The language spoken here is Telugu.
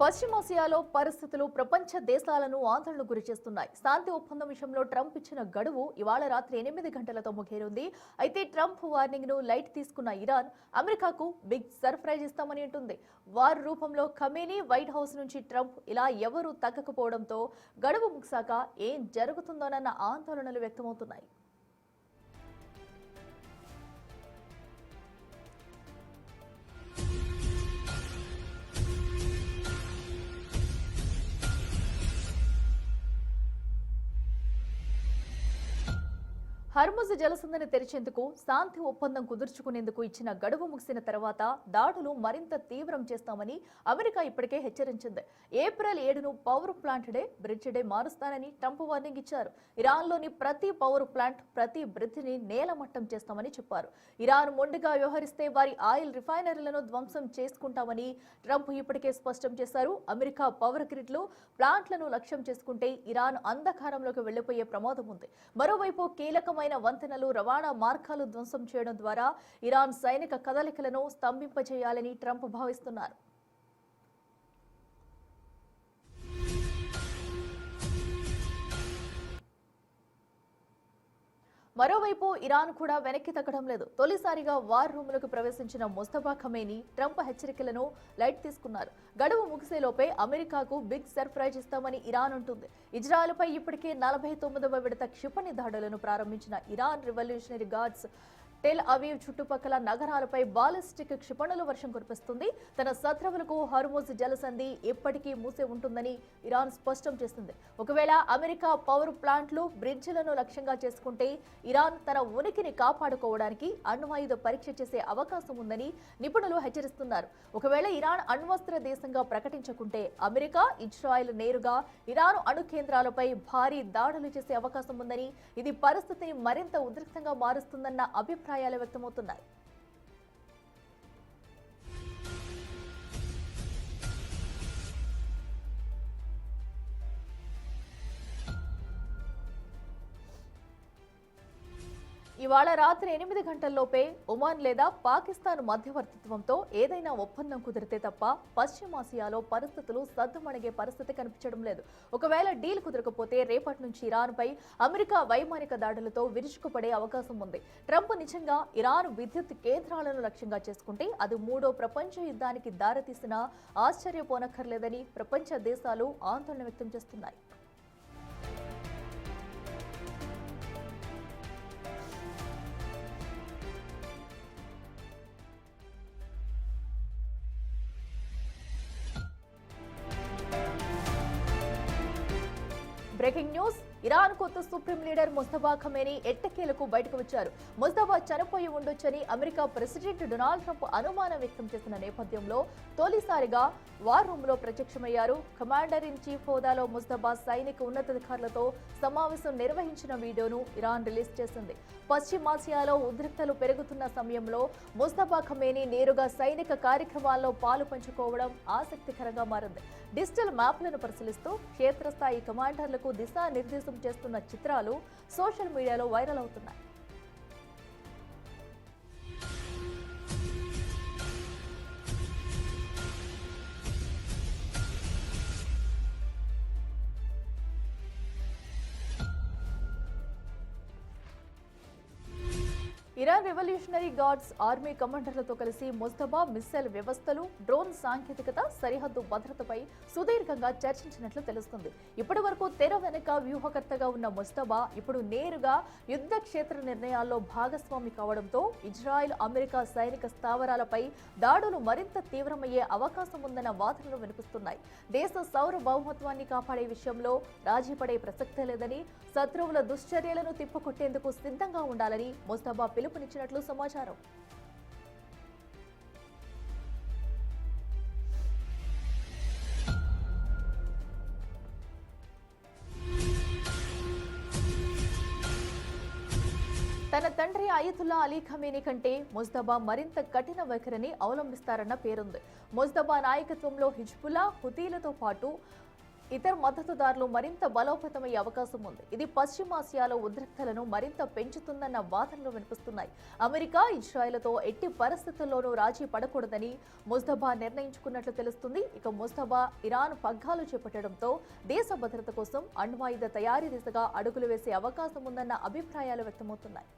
పశ్చిమాసియాలో పరిస్థితులు ప్రపంచ దేశాలను ఆందోళనకు గురిచేస్తున్నాయి. శాంతి ఒప్పందం విషయంలో ట్రంప్ ఇచ్చిన గడువు ఇవాళ రాత్రి 8 గంటలతో ముగియనుంది. అయితే ట్రంప్ వార్నింగ్ ను లైట్ తీసుకున్న ఇరాన్ అమెరికాకు బిగ్ సర్ప్రైజ్ ఇస్తామని అంటుంది. వార్ రూపంలో ఖమేనీ వైట్ హౌస్ నుంచి ట్రంప్ ఇలా ఎవరూ తగ్గకపోవడంతో గడువు ముగిసాక ఏం జరుగుతుందోనన్న ఆందోళనలు వ్యక్తమవుతున్నాయి. హర్ముజ్ జలసంధిని తెరిచేందుకు శాంతి ఒప్పందం కుదుర్చుకునేందుకు ఇచ్చిన గడువు ముగిసిన తర్వాత దాడులు మరింత తీవ్రం చేస్తామని అమెరికా ఇప్పటికే హెచ్చరించింది. ఏప్రిల్ 7ను power plant day, bridge day మారుస్తానని ట్రంప్ వార్నింగ్ ఇచ్చారు. ఇరాన్లోని ప్రతి పవర్ ప్లాంట్, ప్రతి బ్రిడ్జిని నేలమట్టం చేస్తామని చెప్పారు. ఇరాన్ మొండిగా వ్యవహరిస్తే వారి ఆయిల్ రిఫైనరీలను ధ్వంసం చేసుకుంటామని ట్రంప్ ఇప్పటికే స్పష్టం చేశారు. అమెరికా పవర్ గ్రిడ్లు, ప్లాంట్లను లక్ష్యం చేసుకుంటే ఇరాన్ అంధకారంలోకి వెళ్లిపోయే ప్రమాదం ఉంది. మరోవైపు కీలకమైన వంతెనలు, రవాణా మార్గాలు ధ్వంసం చేయడం ద్వారా ఇరాన్ సైనిక కదలికలను స్తంభింపజేయాలని ట్రంప్ భావిస్తున్నారు. మరోవైపు ఇరాన్ కూడా వెనక్కి తగ్గడం లేదు. తొలిసారిగా వార్ రూములకు ప్రవేశించిన ముస్తఫా ఖమేనీ ట్రంప్ హెచ్చరికలను లైట్ తీసుకున్నారు. గడువు ముగిసేలోపే అమెరికాకు బిగ్ సర్ప్రైజ్ ఇస్తామని ఇరాన్ అంటుంది. ఇజ్రాయెల్పై ఇప్పటికే 49వ విడత క్షిపణి దాడులను ప్రారంభించిన Iran revolutionary guards Tel Aviv చుట్టుపక్కల నగరాలపై బాలిస్టిక్ క్షిపణుల వర్షం కురిపిస్తుంది. తన శత్రువులకు హర్ముజ్ జలసంధి ఎప్పటికీ మూసే ఉంటుందని ఇరాన్ స్పష్టం చేసింది. ఒకవేళ అమెరికా పవర్ ప్లాంట్లు, బ్రిడ్జిలను లక్ష్యంగా చేసుకుంటే ఇరాన్ తన ఉనికిని కాపాడుకోవడానికి అణ్వాయుధ పరీక్ష చేసే అవకాశం ఉందని నిపుణులు హెచ్చరిస్తున్నారు. ఒకవేళ ఇరాన్ అణ్వస్త్ర దేశంగా ప్రకటించకుంటే అమెరికా, ఇజ్రాయెల్ నేరుగా ఇరాన్ అణు కేంద్రాలపై భారీ దాడులు చేసే అవకాశం ఉందని, ఇది పరిస్థితిని మరింత ఉద్రిక్తంగా మారుస్తుందన్న అభిప్రాయాలు వ్యక్తమవుతున్నాయి. ఇవాళ రాత్రి 8 గంటల్లోపే ఒమాన్ లేదా పాకిస్తాన్ మధ్యవర్తిత్వంతో ఏదైనా ఒప్పందం కుదిరితే తప్ప పశ్చిమాసియాలో పరిస్థితులు సద్దుమణిగే పరిస్థితి కనిపించడం లేదు. ఒకవేళ డీల్ కుదరకపోతే రేపటి నుంచి ఇరాన్పై అమెరికా వైమానిక దాడులతో విరుచుకుపడే అవకాశం ఉంది. ట్రంప్ నిజంగా ఇరాన్ విద్యుత్ కేంద్రాలను లక్ష్యంగా చేసుకుంటే అది 3వ ప్రపంచ యుద్ధానికి దారితీసినా ఆశ్చర్యపోనక్కర్లేదని ప్రపంచ దేశాలు ఆందోళన వ్యక్తం చేస్తున్నాయి. బ్రేకింగ్ న్యూస్, ఇరాన్ కొత్త సుప్రీం లీడర్ ముస్తఫా ఖమేనీ ఎట్టకేలకు బయటకు వచ్చారు. ముస్తఫా చనిపోయి ఉండొచ్చని అమెరికా ప్రెసిడెంట్ డొనాల్డ్ ట్రంప్ అనుమానం వ్యక్తం చేసిన నేపథ్యంలో తొలిసారిగా వార్ రూమ్ లో ప్రత్యక్షమయ్యారు. కమాండర్ ఇన్ చీఫ్ హోదాలో ముస్తఫా సైనిక ఉన్నతాధికారులతో సమావేశం నిర్వహించిన వీడియోను ఇరాన్ రిలీజ్ చేసింది. పశ్చిమాసియాలో ఉద్రిక్తలు పెరుగుతున్న సమయంలో ముస్తఫా ఖమేనీ నేరుగా సైనిక కార్యక్రమాల్లో పాలు పంచుకోవడం ఆసక్తికరంగా మారింది. డిజిటల్ మ్యాప్లను పరిశీలిస్తూ క్షేత్రస్థాయి కమాండర్లకు దిశానిర్దేశం చేస్తున్న చిత్రాలు సోషల్ మీడియాలో వైరల్ అవుతున్నాయి. ఇరాన్ రెవల్యూషనరీ గార్డ్స్ ఆర్మీ కమాండర్లతో కలిసి ముస్తఫా మిస్సైల్ వ్యవస్థలు, డ్రోన్ సాంకేతికత, సరిహద్దు భద్రతపై సుదీర్ఘంగా చర్చించినట్లు తెలుస్తుంది. ఇప్పటి వరకు తెర వెనుక వ్యూహకర్తగా ఉన్న ముస్తఫా ఇప్పుడు నేరుగా యుద్ధ క్షేత్ర నిర్ణయాల్లో భాగస్వామి కావడంతో ఇజ్రాయెల్, అమెరికా సైనిక స్థావరాలపై దాడులు మరింత తీవ్రమయ్యే అవకాశం ఉందన్న వాదనలు వినిపిస్తున్నాయి. దేశ సార్వభౌమత్వాన్ని కాపాడే విషయంలో రాజీ పడే ప్రసక్తే లేదని, శత్రువుల దుశ్చర్యలను తిప్పికొట్టేందుకు సిద్ధంగా ఉండాలని ముస్తఫా పిలుపునిచ్చినట్లు సమాచారం. తన తండ్రి అయతుల్లా అలీ ఖమేనీ కంటే ముస్తఫా మరింత కఠిన వైఖరిని అవలంబిస్తారన్న పేరుంది. ముస్తఫా నాయకత్వంలో హిజ్బుల్లా, హుతీలతో పాటు ఇతర మద్దతుదారులు మరింత బలోపేతమయ్యే అవకాశం ఉంది. ఇది పశ్చిమాసియాలో ఉద్రిక్తలను మరింత పెంచుతుందన్న వాదనలు వినిపిస్తున్నాయి. అమెరికా ఇజ్రాయెల్తో ఎట్టి పరిస్థితుల్లోనూ రాజీ పడకూడదని ముస్తఫా నిర్ణయించుకున్నట్లు తెలుస్తుంది. ఇక ముస్తఫా ఇరాన్ పగ్గాలు చేపట్టడంతో దేశ భద్రత కోసం అణ్వాయుధ తయారీ దిశగా అడుగులు వేసే అవకాశం ఉందన్న అభిప్రాయాలు వ్యక్తమవుతున్నాయి.